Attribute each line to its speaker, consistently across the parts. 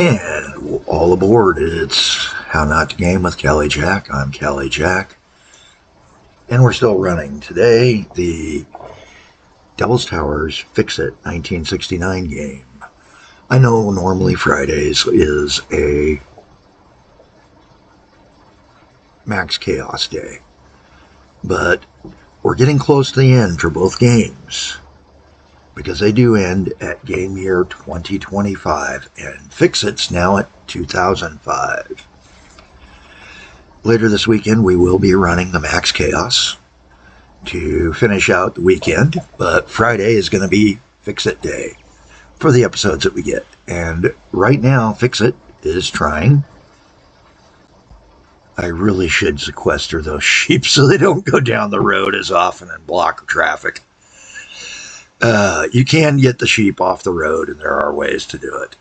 Speaker 1: And all aboard, it's How Not to Game with Kelly Jack. I'm Kelly Jack. And we're still running. Today, the Devil's Towers Fixit 1969 game. I know normally Fridays is a max chaos day, but we're getting close to the end for both games, because they do end at game year 2025, and Fixit's now at 2005. Later this weekend, we will be running the Max Chaos to finish out the weekend, but Friday is going to be Fixit Day for the episodes that we get. And right now, Fixit is trying. I really should sequester those sheep so they don't go down the road as often and block traffic. You can get the sheep off the road, and there are ways to do it.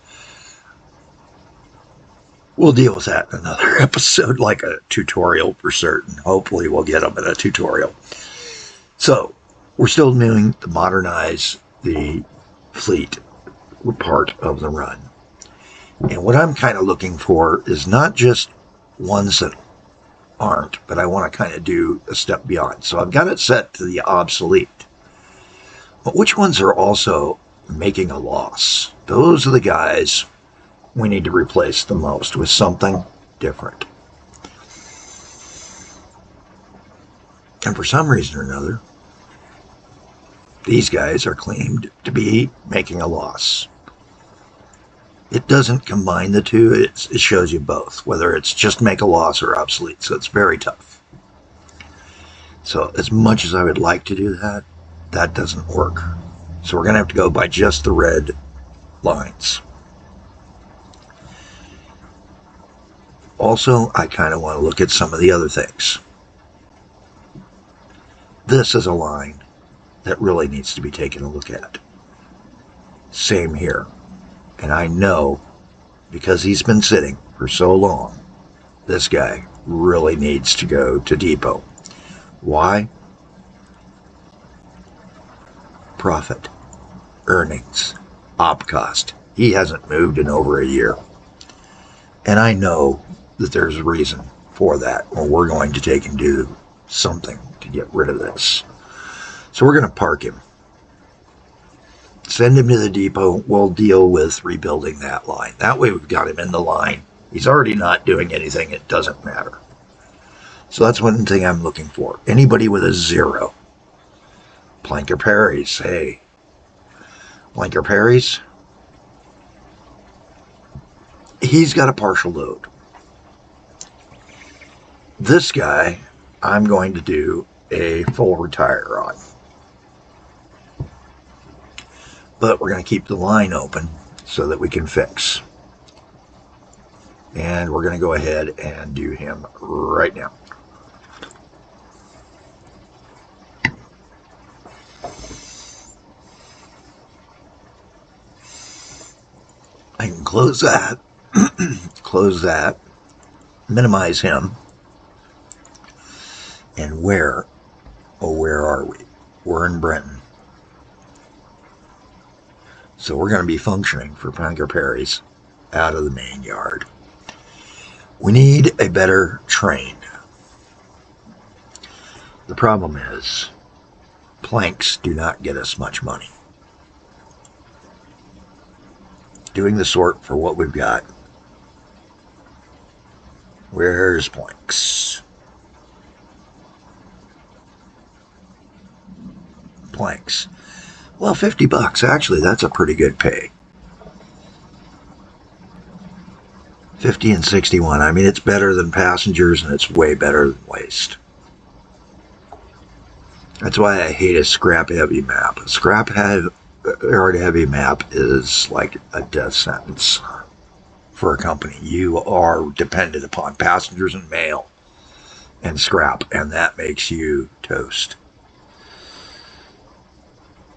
Speaker 1: We'll deal with that in another episode, like a tutorial for certain. Hopefully we'll get them in a tutorial. So, we're still doing the modernize the fleet part of the run. And what I'm kind of looking for is not just ones that aren't, but I want to kind of do a step beyond. So I've got it set to the obsolete. But which ones are also making a loss? Those are the guys we need to replace the most with something different. And for some reason or another, these guys are claimed to be making a loss. It doesn't combine the two. It shows you both, whether it's just make a loss or obsolete. So it's very tough. So as much as I would like to do that, that doesn't work. So we're going to have to go by just the red lines. Also, I kind of want to look at some of the other things. This is a line that really needs to be taken a look at. Same here. And I know, because he's been sitting for so long, this guy really needs to go to depot. Why? Profit, earnings, op cost. He hasn't moved in over a year. And I know that there's a reason for that, or we're going to take and do something to get rid of this. So we're going to park him. Send him to the depot. We'll deal with rebuilding that line. That way we've got him in the line. He's already not doing anything. It doesn't matter. So that's one thing I'm looking for. Anybody with a 0. Planker Perry's. Hey. Planker Perry's. He's got a partial load. This guy, I'm going to do a full retire on. But we're going to keep the line open so that we can fix. And we're going to go ahead and do him right now. I can close that, close that, minimize him, and where are we? We're in Brenton. So we're going to be functioning for Planker Perry's out of the main yard. We need a better train. The problem is, planks do not get us much money. Doing the sort for what we've got. Where's planks? Planks. Well, $50. Actually, that's a pretty good pay. 50 and 61. I mean, it's better than passengers, and it's way better than waste. That's why I hate a scrap-heavy map. A scrap-heavy map is like a death sentence for a company. You are dependent upon passengers and mail and scrap, and that makes you toast.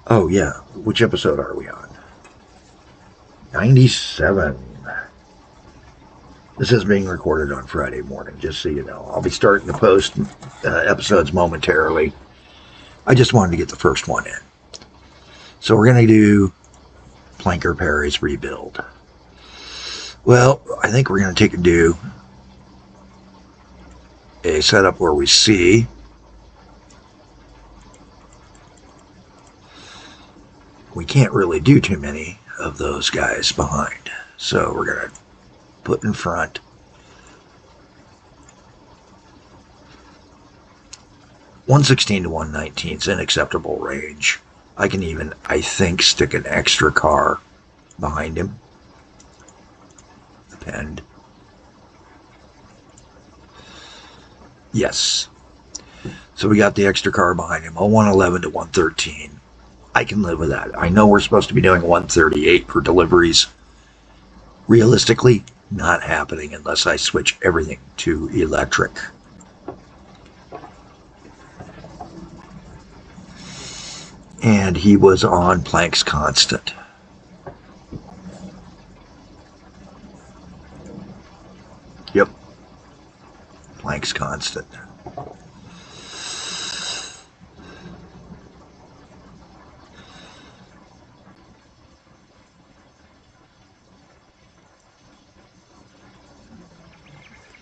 Speaker 1: Oh, yeah. Which episode are we on? 97. This is being recorded on Friday morning, just so you know. I'll be starting to post episodes momentarily. I just wanted to get the first one in. So we're going to do Planker Perry's rebuild. Well, I think we're going to take and do a setup where we see we can't really do too many of those guys behind. So we're going to put in front 116 to 119 is an acceptable range. I can even, I think, stick an extra car behind him. Append. Yes. So we got the extra car behind him. A 111 to 113. I can live with that. I know we're supposed to be doing 138 for deliveries. Realistically, not happening unless I switch everything to electric. And he was on Planck's constant. Yep. Planck's constant.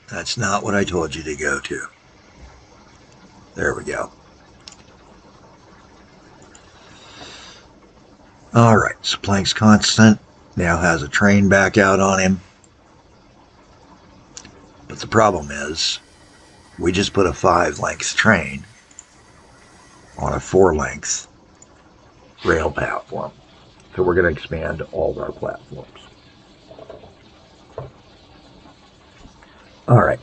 Speaker 1: That's not what I told you to go to. There we go. All right, so Planck's constant now has a train back out on him. But the problem is, we just put a 5-length train on a 4-length rail platform. So we're going to expand all of our platforms. All right.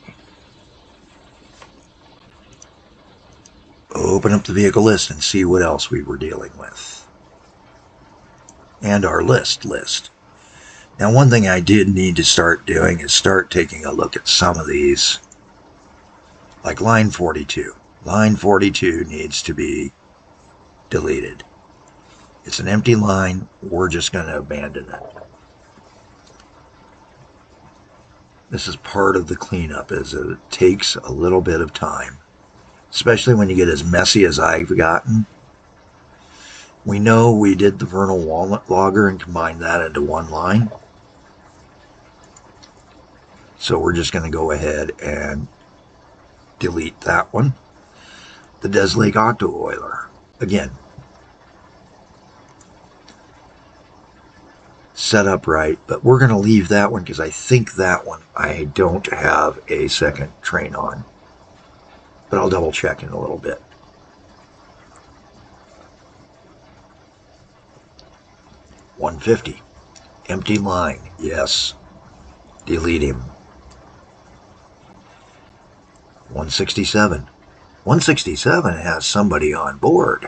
Speaker 1: Open up the vehicle list and see what else we were dealing with. And our list. Now, one thing I did need to start doing is start taking a look at some of these. Like line 42. Line 42 needs to be deleted. It's an empty line. We're just going to abandon it. This is part of the cleanup, is that it takes a little bit of time. Especially when you get as messy as I've gotten. We know we did the vernal walnut logger and combined that into one line. So we're just going to go ahead and delete that one. The Des Lake Octo Oiler. Again, set up right, but we're going to leave that one because I think that one I don't have a second train on. But I'll double check in a little bit. $150. Empty line. Yes. Delete him. 167. 167 has somebody on board.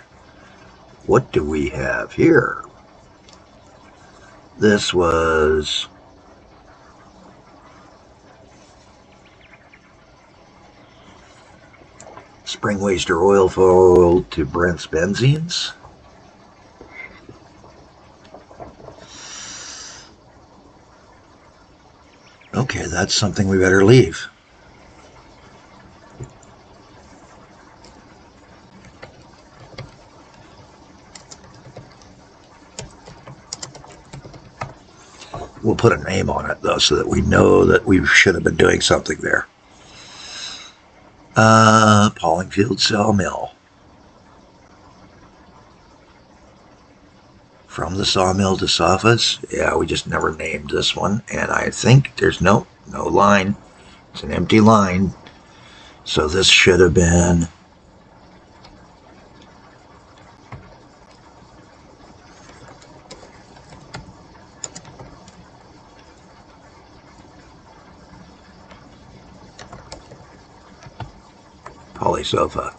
Speaker 1: What do we have here? This was spring waster oil foil to Brent's benzines. Okay, that's something we better leave. We'll put a name on it, though, so that we know that we should have been doing something there. Paulingfield Sawmill. From the sawmill to Sofas. Yeah, we just never named this one. And I think there's no line. It's an empty line. So this should have been Polysofa.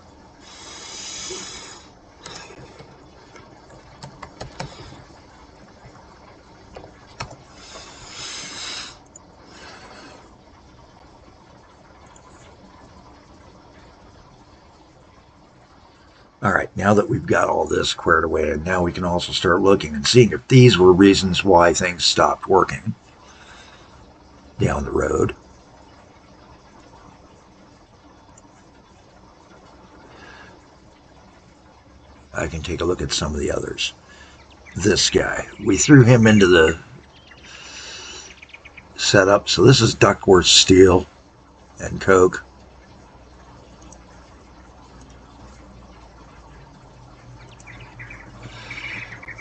Speaker 1: All right, now that we've got all this squared away, and now we can also start looking and seeing if these were reasons why things stopped working down the road. I can take a look at some of the others. This guy, we threw him into the setup. So this is Duckworth steel and coke.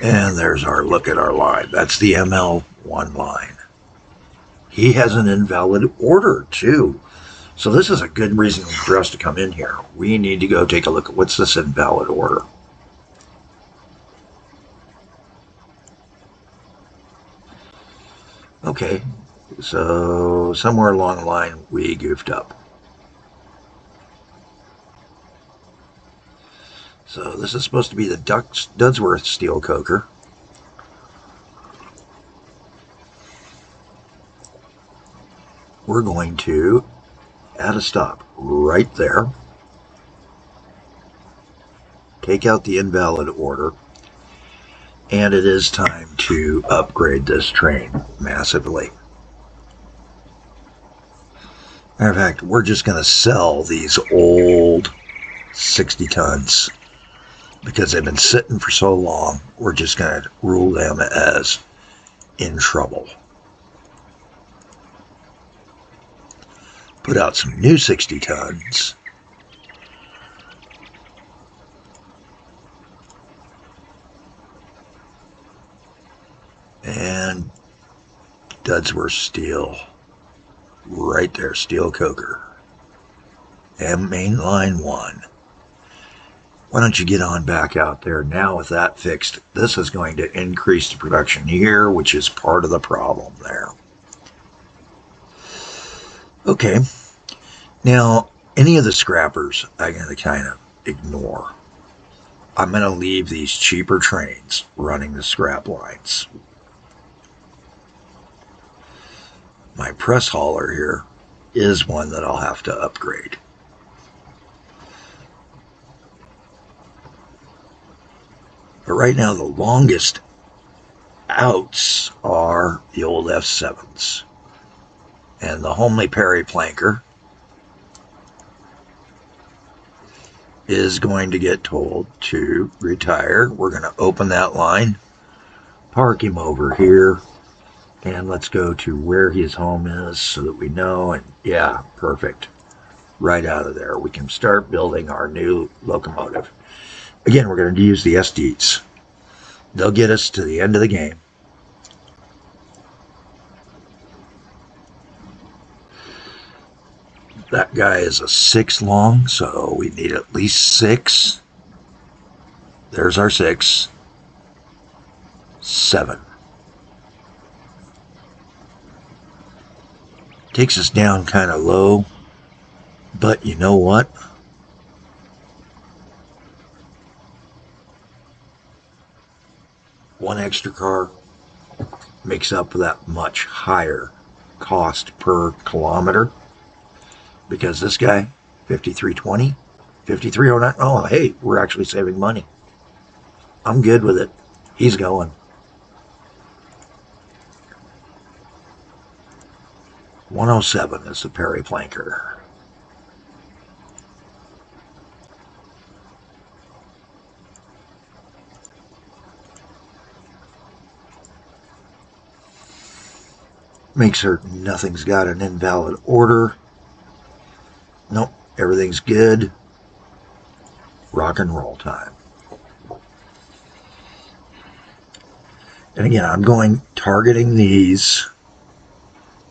Speaker 1: And there's our look at our line. That's the ML1 line. He has an invalid order too. So this is a good reason for us to come in here. We need to go take a look at what's this invalid order. Okay, so somewhere along the line we goofed up. So this is supposed to be the Dudsworth steel coker. We're going to add a stop right there. Take out the invalid order. And it is time to upgrade this train massively. Matter of fact, we're just going to sell these old 60 tons because they've been sitting for so long. We're just going to rule them as in trouble. Put out some new 60 tons. And Dudsworth steel. Right there, steel coker. And main line 1. Why don't you get on back out there now with that fixed? This is going to increase the production here, which is part of the problem there. Okay. Now, any of the scrappers I'm going to kind of ignore. I'm going to leave these cheaper trains running the scrap lines. My press hauler here is one that I'll have to upgrade. But right now, the longest outs are the old F7s. And the homely Perry planker is going to get told to retire. We're going to open that line, park him over here, and let's go to where his home is so that we know. And yeah, perfect. Right out of there, we can start building our new locomotive. Again, we're going to use the SDs. They'll get us to the end of the game. That guy is a 6 long, so we need at least 6. There's our 6. 7. Takes us down kind of low, but you know what? One extra car makes up for that much higher cost per kilometer. Because this guy, 5320, 5309, oh, hey, we're actually saving money. I'm good with it. He's going. 107 is the Perry planker. Make certain nothing's got an invalid order. Nope, everything's good. Rock and roll time. And again, I'm targeting these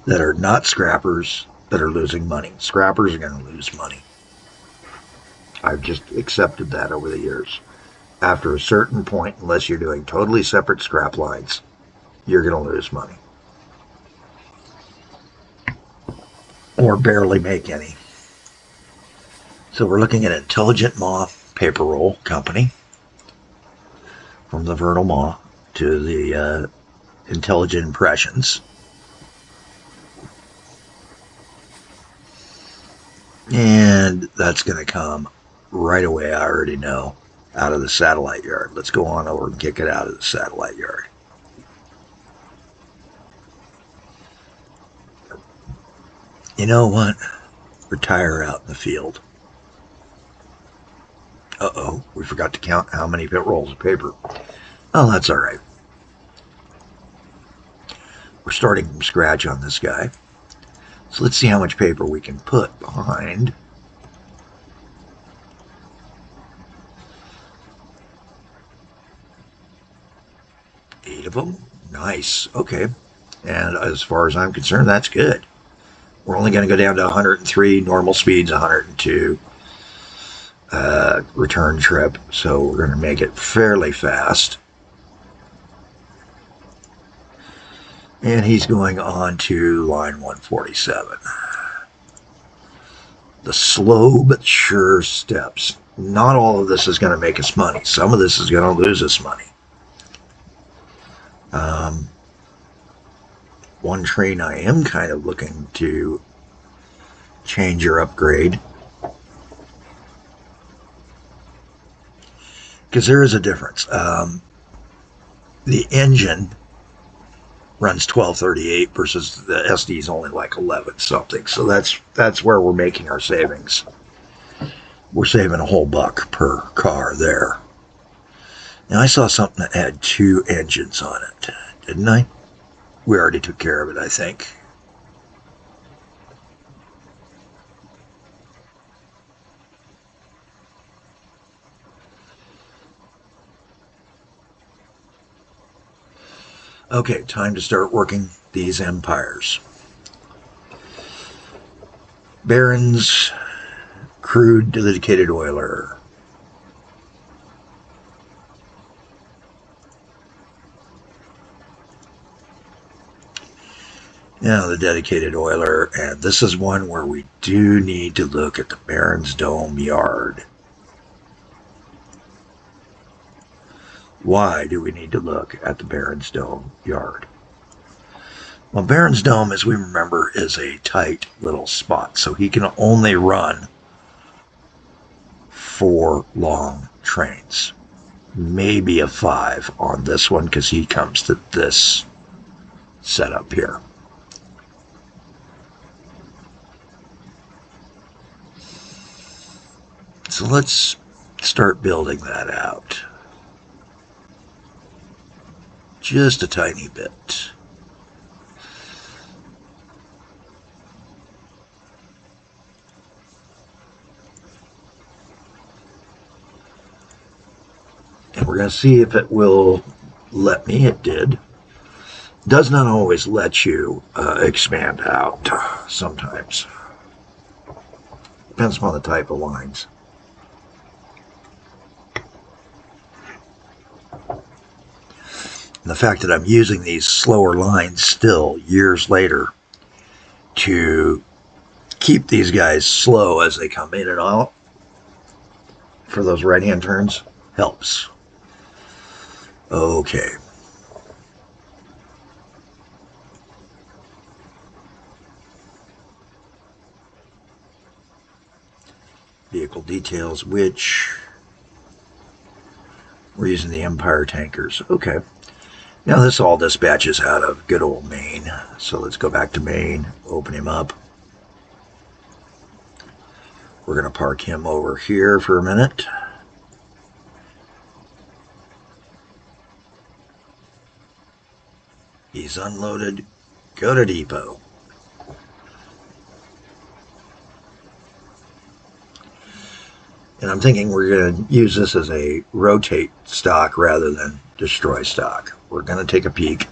Speaker 1: that are not scrappers that are losing money. Scrappers are going to lose money. I've just accepted that over the years. After a certain point, unless you're doing totally separate scrap lines, you're going to lose money. Or barely make any. So we're looking at Intelligent Maw Paper Roll Company. From the Vernal Maw to the Intelligent Impressions. And that's going to come right away, I already know, out of the satellite yard. Let's go on over and kick it out of the satellite yard. You know what? Retire out in the field. Uh-oh, we forgot to count how many rolls of paper. Oh, that's all right. we're starting from scratch on this guy. So let's see how much paper we can put behind. Eight of them. Nice. Okay. And as far as I'm concerned, that's good. We're only going to go down to 103. Normal speed's 102. Return trip. So we're going to make it fairly fast. And he's going on to line 147. The slow but sure steps. Not all of this is going to make us money. Some of this is going to lose us money. One train I am kind of looking to change or upgrade, because there is a difference. The engine runs 1238 versus the SD is only like 11 something. So that's where we're making our savings. We're saving a whole buck per car there. Now I saw something that had 2 engines on it, didn't I? We already took care of it, I think. Okay, time to start working these empires. Barons, crude dedicated oiler. Now the dedicated oiler, and this is one where we do need to look at the Baron's Dome yard. Why do we need to look at the Baron's Dome yard? Well, Baron's Dome, as we remember, is a tight little spot, so he can only run 4 long trains. Maybe a 5 on this one, because he comes to this setup here. So let's start building that out. Just a tiny bit. And we're going to see if it will let me. It did. Does not always let you expand out sometimes. Depends upon the type of lines. And the fact that I'm using these slower lines still years later to keep these guys slow as they come in and out for those right-hand turns helps. Okay. Vehicle details, which we're using the Empire tankers. Okay. Now this all dispatches out of good old Maine. So let's go back to Maine, open him up. We're going to park him over here for a minute. He's unloaded. Go to depot. And I'm thinking we're going to use this as a rotate stock rather than destroy stock. We're going to take a peek,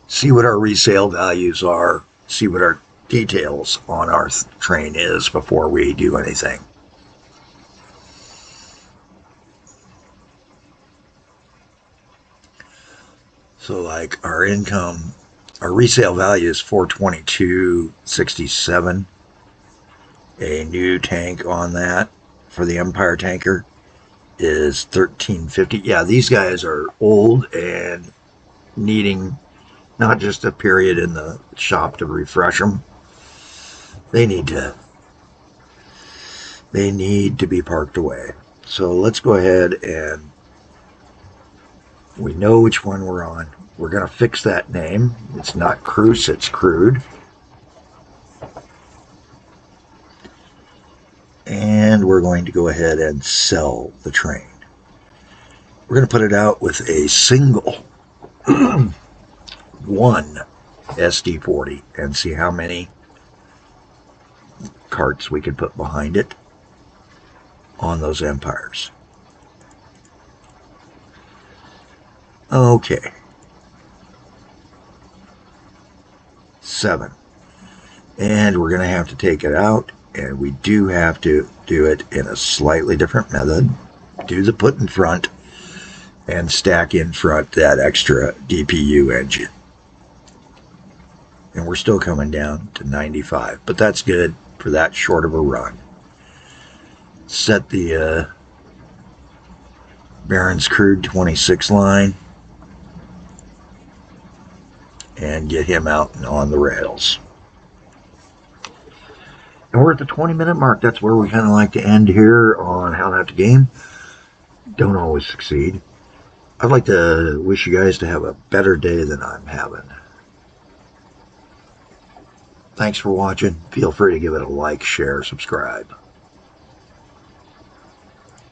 Speaker 1: see what our resale values are, see what our details on our train is before we do anything. So like our income, our resale value is $422.67. A new tank on that for the Empire tanker is $13.50. Yeah, these guys are old and needing not just a period in the shop to refresh them. They need to be parked away. So let's go ahead and we know which one we're on. We're going to fix that name. It's not Cruise, it's Crude. And we're going to go ahead and sell the train. We're going to put it out with a single 1 SD40 and see how many carts we could put behind it on those empires. Okay. 7. And we're going to have to take it out, and we do have to do it in a slightly different method. Do the put in front and stack in front that extra DPU engine. And we're still coming down to 95, but that's good for that short of a run. Set the Baron's Crude 26 line and get him out and on the rails. And we're at the 20-minute mark. That's where we kind of like to end here on How Not to Game. Don't always succeed. I'd like to wish you guys to have a better day than I'm having. Thanks for watching. Feel free to give it a like, share, subscribe.